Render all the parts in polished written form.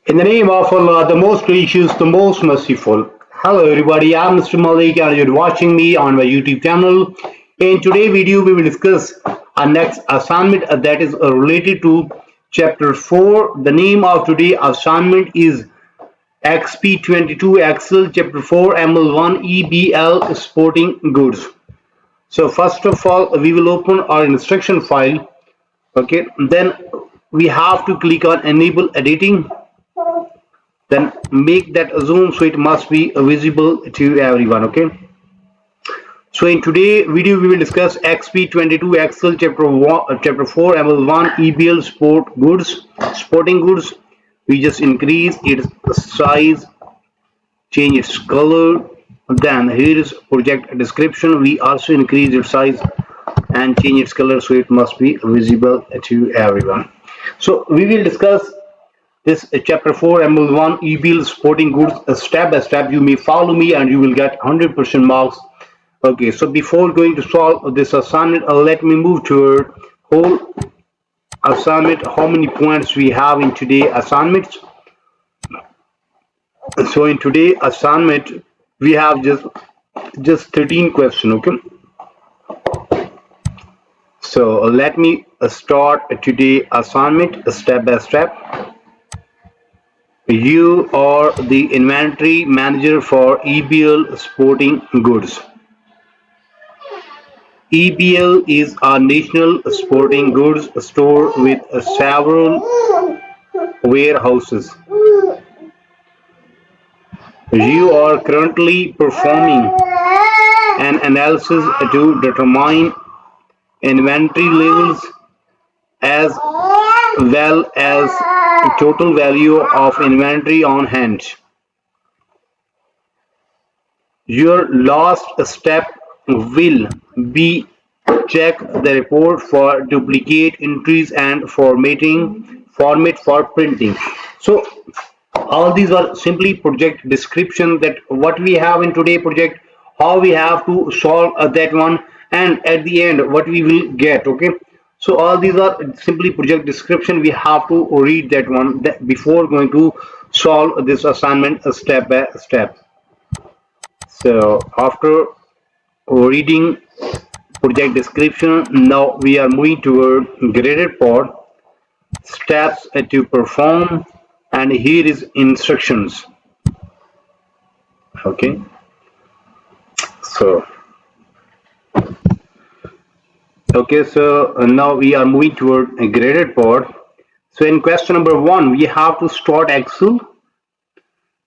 In the name of Allah, the most gracious, the most merciful. Hello everybody, I'm Mr. Malik and you're watching me on my YouTube channel. In today's video, we will discuss our next assignment that is related to chapter 4. The name of today's assignment is Exp22 Excel chapter 4 ML1 EBL Sporting Goods. So first of all, we will open our instruction file. Okay, then we have to click on enable editing, then make that zoom so it must be visible to everyone. Okay, so in today's video we will discuss Exp22 Excel chapter 4 ML1 EBL Sporting Goods. We just increase its size, change its color. Then here is project description. We also increase its size and change its color so it must be visible to everyone. So we will discuss this chapter 4 ML1 EBL Sporting Goods step by step. You may follow me and you will get 100% marks. Okay, so before going to solve this assignment, let me move to whole assignment, how many points we have in today's assignments. So in today's assignment we have just 13 questions. Okay, so let me start today's assignment step by step. You are the inventory manager for EBL Sporting Goods. EBL is a national sporting goods store with several warehouses. You are currently performing an analysis to determine inventory levels as well as total value of inventory on hand. Your last step will be check the report for duplicate entries and format for printing. So all these are simply project description, that what we have in today project, how we have to solve that one, and at the end what we will get. Okay, so all these are simply project description. We have to read that one before going to solve this assignment step by step. So after reading project description, now we are moving toward graded part, steps to perform, and here is instructions. Okay, so now we are moving toward a graded part. So in question number 1, we have to start Excel,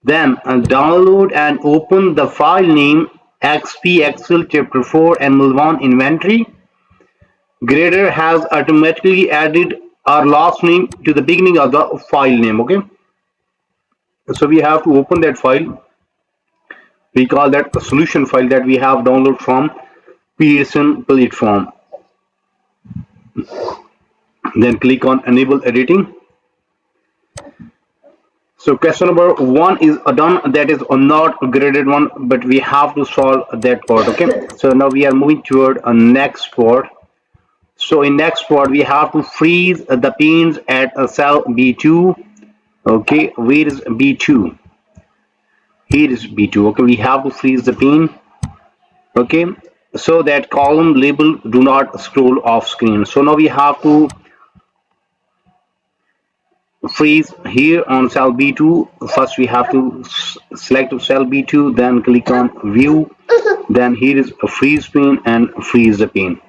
then download and open the file name XP Excel chapter 4 ML1 inventory. Grader has automatically added our last name to the beginning of the file name. Okay, so we have to open that file. We call that a solution file that we have downloaded from Pearson platform. Then click on enable editing. So question number 1 is done, that is not a graded one, but we have to solve that part. Okay, so now we are moving toward a next part. So in next part we have to freeze the pins at a cell B2. Okay, where is B2? Here is B2. Okay, we have to freeze the pin. Okay, so that column label do not scroll off screen. So now we have to freeze here on cell B2. First we have to select cell B2, then click on view, then here is a freeze pin and freeze the pin.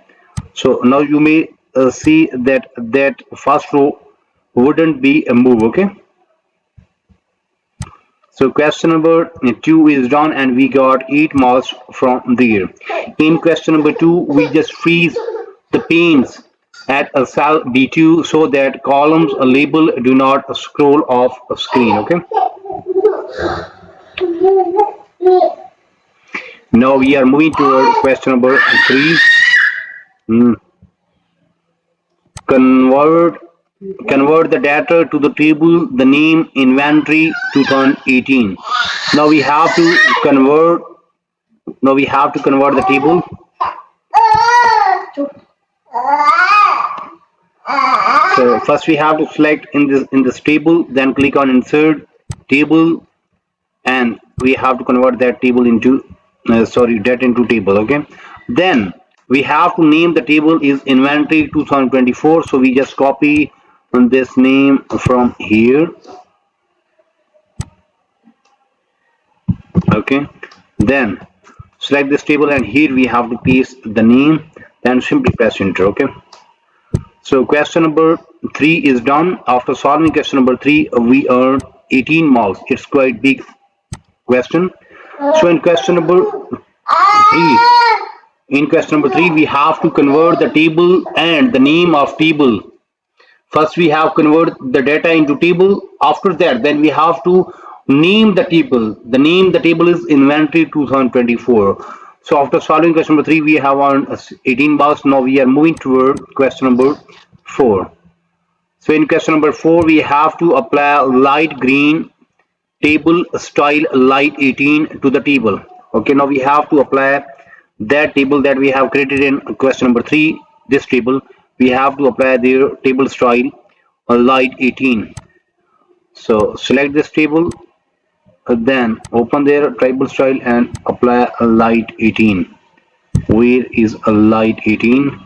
So now you may see that first row wouldn't be a move. Okay, so question number 2 is done and we got 8 marks from there. In question number 2 we just freeze the pins at a cell B2 so that columns label do not scroll off screen. Okay, now we are moving toward question number 3. Convert the data to the table the name inventory 2018. Now we have to convert the table. So first we have to select in this table, then click on insert table, and we have to convert that table into that into table. Okay, then we have to name the table is inventory 2024. So we just copy this name from here. Okay, then select this table, and here we have to paste the name, then simply press enter. Okay, so question number 3 is done. After solving question number 3, we earn 18 marks. It's quite big question. So in question number 3, we have to convert the table and the name of table. First, we have convert the data into table. After that, then we have to name the table. The name the table is inventory 2024. So after solving question number 3, we have on 18 marks. Now we are moving toward question number 4. So in question number 4, we have to apply light green table style light 18 to the table. Okay, now we have to apply that table that we have created in question number 3. This table we have to apply the table style light 18. So select this table, then open their table style and apply a light 18. Where is a light 18?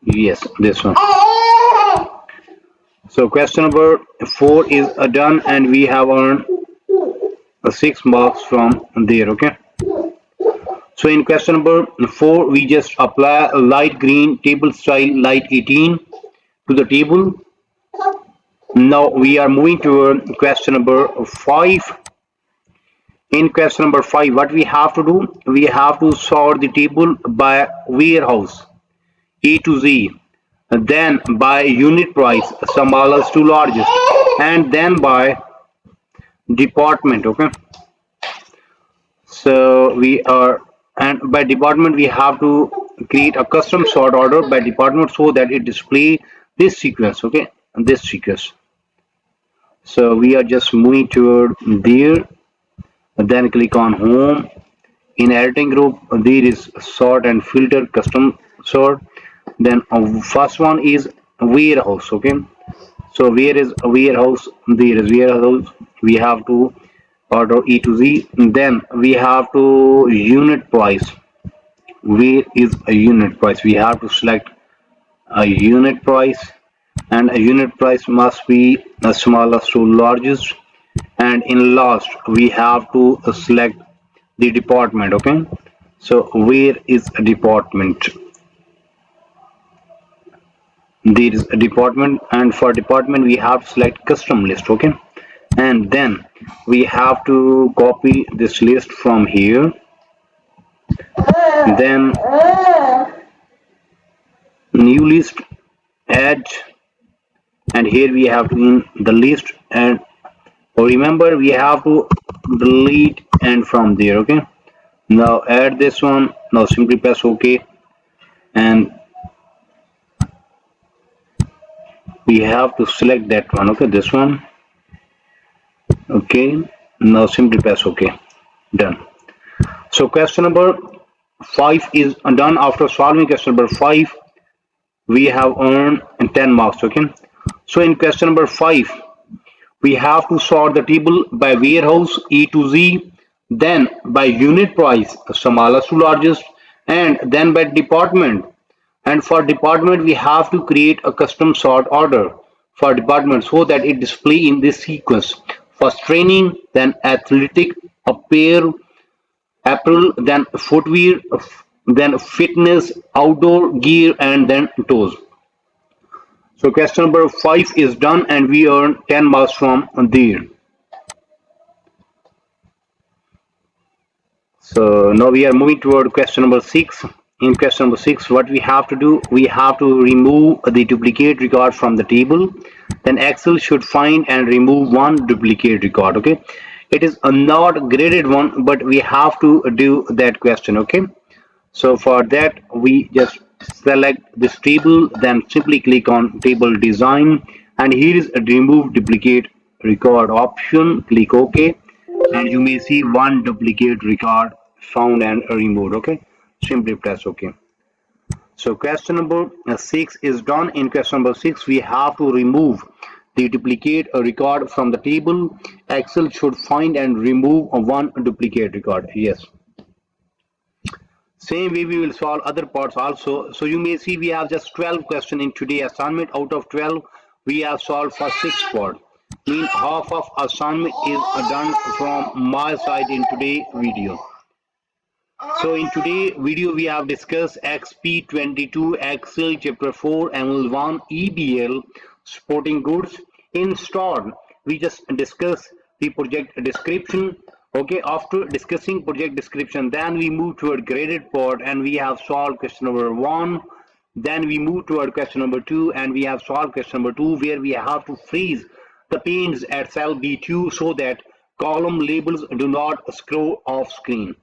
Yes, this one. So question number 4 is done, and we have earned 6 marks from there. Okay, so in question number 4, we just apply a light green table style light 18 to the table. Now we are moving to question number 5. In question number 5, what we have to do, we have to sort the table by warehouse A to Z, then by unit price smallest to largest, and then by department. Okay, so we are, and by department we have to create a custom sort order by department so that it display this sequence. Okay, this sequence. So we are just moving toward there, then click on home. In editing group there is sort and filter custom sort. Then first one is warehouse. Okay, so where is a warehouse? There is warehouse. We have to order E to Z. Then we have to unit price. Where is a unit price? We have to select a unit price, and a unit price must be the smallest to largest. And in last we have to select the department. Okay, so where is a department? There is a department, and for department we have to select custom list. Okay, and then we have to copy this list from here, then new list, add, and here we have to in the list, and remember we have to delete and from there. Okay, now add this one. Now simply press OK, and we have to select that one. Okay, this one. Okay, now simply press OK. Done. So question number 5 is done. After solving question number 5, we have earned 10 marks. Okay, so in question number 5, we have to sort the table by warehouse E to Z, then by unit price smallest to largest, and then by department. And for department we have to create a custom sort order for department so that it display in this sequence: first training, then athletic apparel, then footwear, then fitness, outdoor gear, and then toes. So question number 5 is done, and we earn 10 marks from there. So now we are moving toward question number 6. In question number 6, what we have to do, we have to remove the duplicate record from the table. Then Excel should find and remove one duplicate record. Okay, it is a not graded one, but we have to do that question. Okay, so for that we just select this table, then simply click on table design, and here is a remove duplicate record option. Click OK, and you may see one duplicate record found and removed. Okay, simply press OK. So question number 6 is done. In question number 6 we have to remove the duplicate record from the table. Excel should find and remove one duplicate record. Yes, same way we will solve other parts also. So you may see we have just 12 questions in today's assignment. Out of 12 we have solved for 6 parts. Mean half of assignment is done from my side in today's video. So in today's video we have discussed Exp22 Excel chapter 4 ML1 EBL Sporting Goods. In start we just discuss the project description. Okay, after discussing project description then we move toward graded part and we have solved question number 1. Then we move toward question number 2 and we have solved question number 2 where we have to freeze the panes at cell B2 so that column labels do not scroll off screen.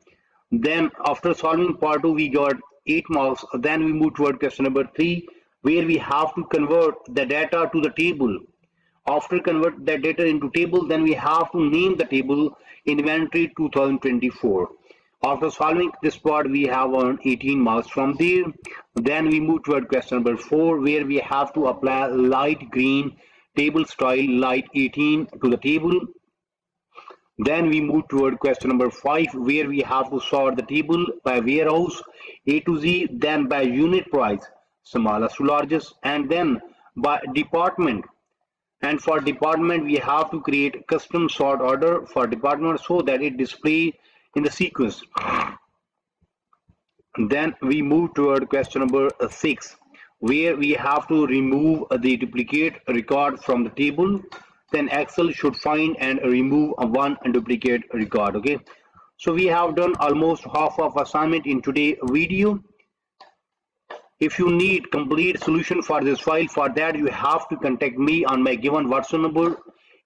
Then after solving part 2 we got 8 marks. Then we move toward question number 3 where we have to convert the data to the table. After convert that data into table then we have to name the table inventory 2024. After solving this part we have earned 18 marks from there. Then we move toward question number 4 where we have to apply light green table style light 18 to the table. Then we move toward question number 5 where we have to sort the table by warehouse A to Z, then by unit price smallest to largest, and then by department. And for department we have to create custom sort order for department so that it display in the sequence. Then we move toward question number 6 where we have to remove the duplicate record from the table. Then Excel should find and remove one duplicate record. Okay, so we have done almost half of assignment in today's video. If you need complete solution for this file, for that you have to contact me on my given WhatsApp number,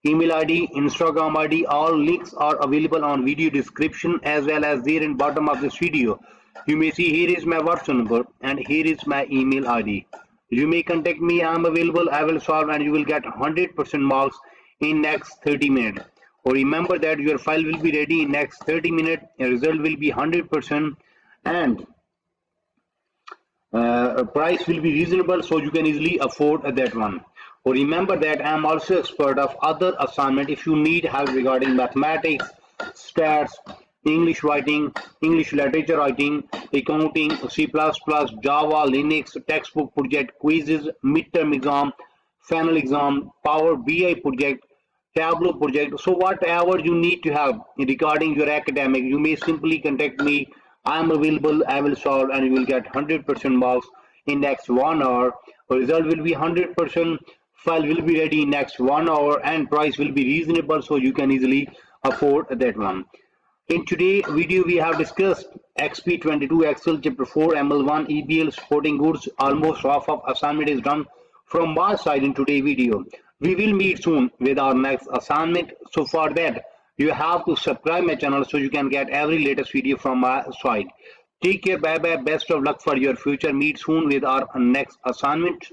email ID, Instagram ID. All links are available on video description as well as there in bottom of this video. You may see here is my WhatsApp number and here is my email ID. You may contact me. I am available. I will solve and you will get 100% marks in next 30 minutes. Or remember that your file will be ready in next 30 minutes. The result will be 100% and price will be reasonable so you can easily afford that one. Or remember that I am also expert of other assignment. If you need help regarding mathematics, stats, English writing, English literature writing, accounting, C++, Java, Linux, textbook project, quizzes, midterm exam, final exam, Power BI project, Tableau project. So whatever you need to have regarding your academic, you may simply contact me. I am available. I will solve and you will get 100% marks in next 1 hour. The result will be 100%. File will be ready in next 1 hour and price will be reasonable so you can easily afford that one. In today's video we have discussed Exp22 Excel chapter 4 ML1 EBL Sporting Goods. Almost half of assignment is done from my side in today's video. We will meet soon with our next assignment. So for that you have to subscribe my channel so you can get every latest video from my side. Take care, bye bye, best of luck for your future. Meet soon with our next assignment.